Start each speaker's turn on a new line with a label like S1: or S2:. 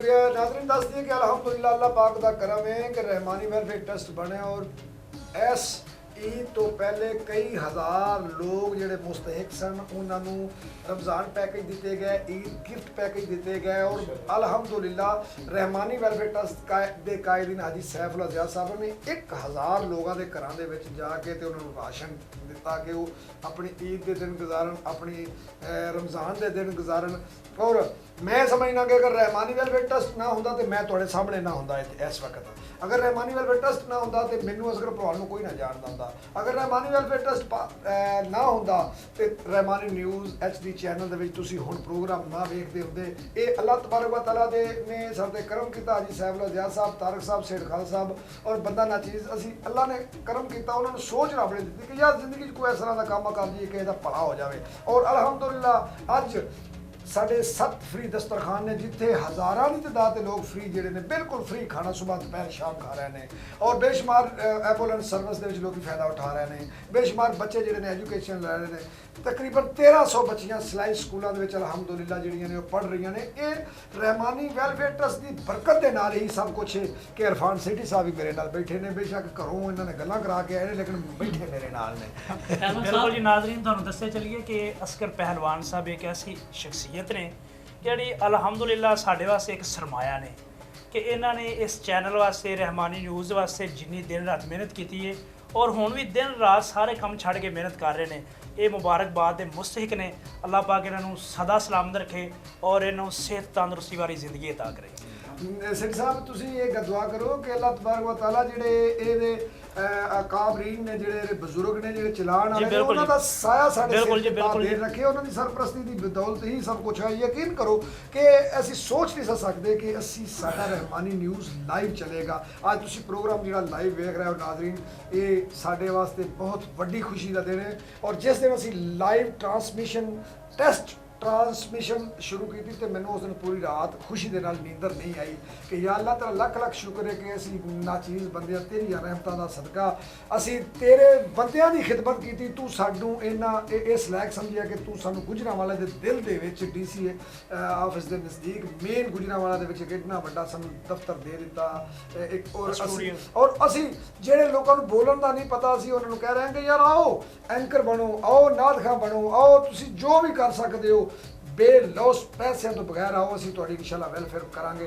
S1: नाज़रीन दस दिए कि अल्हम्दुलिल्लाह अल्लाह पाक दा करम है कि रहमानी वेलफेयर ट्रस्ट बने और इस ईद तो पहले कई हज़ार लोग जिहड़े मुस्तहिक सन उन्होंने रमज़ान पैकेज दिते गए, ईद गिफ्ट पैकेज दिते गए और अल्हम्दुलिल्लाह रहमानी वेलफेयर ट्रस्ट दे कायदीन हाजी सैफ उल ज़िया साहब ने 1000 लोगों के घरों के विच जाके ते उन्होंने राशन दिता कि वो अपनी ईद के दिन गुजारन, अपनी रमज़ान के दिन गुजारन। और मैं समझना कि अगर रहमानी वेलफेयर ट्रस्ट ना होंदा तो मैं तुहाडे सामने ना होंदा इस वक्त। अगर रहमानी वेलफेयर ट्रस्ट ना होंदा तो मैनू असगर भरवाल कोई ना जानता होंदा। अगर रहमानी वेलफेयर ट्रस्ट ना होंदा तो रहमानी न्यूज़ HD चैनल दे विच तुसीं हुण प्रोग्राम ना वेखदे हुंदे। ये अल्लाह तबारक व तआला दे ने साडे ते करम कीता। हाजी सैफ उल ज़िया साहब, तारक साहब, सेठ खान साहब और बंदा नाचीज़ असी अल्लाह ने करम कीता, उन्होंने सोच रब ने दी कि यार जिंदगी कोई इस तरह का काम कर जाइए कि इसका भला हो जाए। और अल्हम्दुलिल्लाह अज साढ़े 7 फ्री दस्तरखान ने जिथे हज़ारां की तादाद के लोग फ्री जोड़े ने बिल्कुल फ्री खाना सुबह दोपहर शाम खा रहे हैं और बेशुमार एम्बूलेंस सर्विस के लोग फायदा उठा रहे हैं। बेशुमार बच्चे जोड़े ने एजुकेशन लै रहे हैं। तकरीबन 1300 बच्चियां सिलाई स्कूलों के अलहमदुलिल्लाह जिहड़ियां ने पढ़ रही ने। ये रहमानी वेलफेयर ट्रस्ट की बरकत के नाल ही सब कुछ है कि इरफान सेठी साहब भी मेरे नाल बैठे ने। बेशक घरों इन्होंने गल्लां करा के आए लेकिन बैठे मेरे नाल ने।
S2: बिल्कुल जी नाज़रीन तुहानूं दस्से चलिए कि असगर पहलवान साहब एक ऐसी शख्सियत ने जिहड़ी अलहमदुलिल्लाह साडे वास्ते एक सरमाया ने कि इन्होंने इस चैनल वास्ते रहमानी न्यूज़ वास्ते जिन्नी दिन रात मेहनत की है और हुण भी दिन रात सारे काम छड़ के मेहनत कर रहे हैं। ये मुबारकबाद के मुस्तहिक ने। अल्लाह पाक इन्हों सदा सलामत रखे और इन्हों सेहत तंदुरुस्ती वाली जिंदगी अता करे।
S1: सेठ साहब तुसीं ये दुआ करो कि अल्लाह तबारक व तआला जिहड़े काबरीन ने जिहड़े बजुर्ग ने जिहड़े चलाण वाले ने उन्हां दा साया साडे सिर ते रखे, उन्हां दी सरपरस्ती दी बदौलत ही सब कुछ है। यकीन करो कि असीं सोच नहीं सकते कि असीं साडा रहमानी न्यूज़ लाइव चलेगा। अज तुसीं प्रोग्राम जिहड़ा लाइव वेख रहे हो नाज़रीन, ये साडे वास्ते बहुत वड्डी खुशी दा दिन है। और जिस दिन असीं लाइव ट्रांसमिशन शुरू की थी तो मैंने उस दिन पूरी रात खुशी के नाल नींदर नहीं आई कि या अल्लाह तेरा लख लख शुक्र है कि असी नाचीज़ बंदियां तेरी रहमतां दा सदका असी तेरे बंदियां दी खिदमत की। तू सानू इन्ना इस लायक समझिया कि तू सानू गुजरांवाला दे दिल दे विच DC ऑफिस के नज़दीक मेन गुजरांवाला दे विच एक इतना वड्डा सानू दफ्तर दे दिता। एक और असी जेहड़े लोगों को बोलण दा नहीं पता असी उन्होंने कह रहे हैं कि यार आओ एंकर बनो, आओ नात खां बनो, आओ तुसी जो भी कर सकते हो बेलौस पैसों तो बगैर आओ, असी तुहाडी इंशाअल्लाह वेलफेयर करांगे।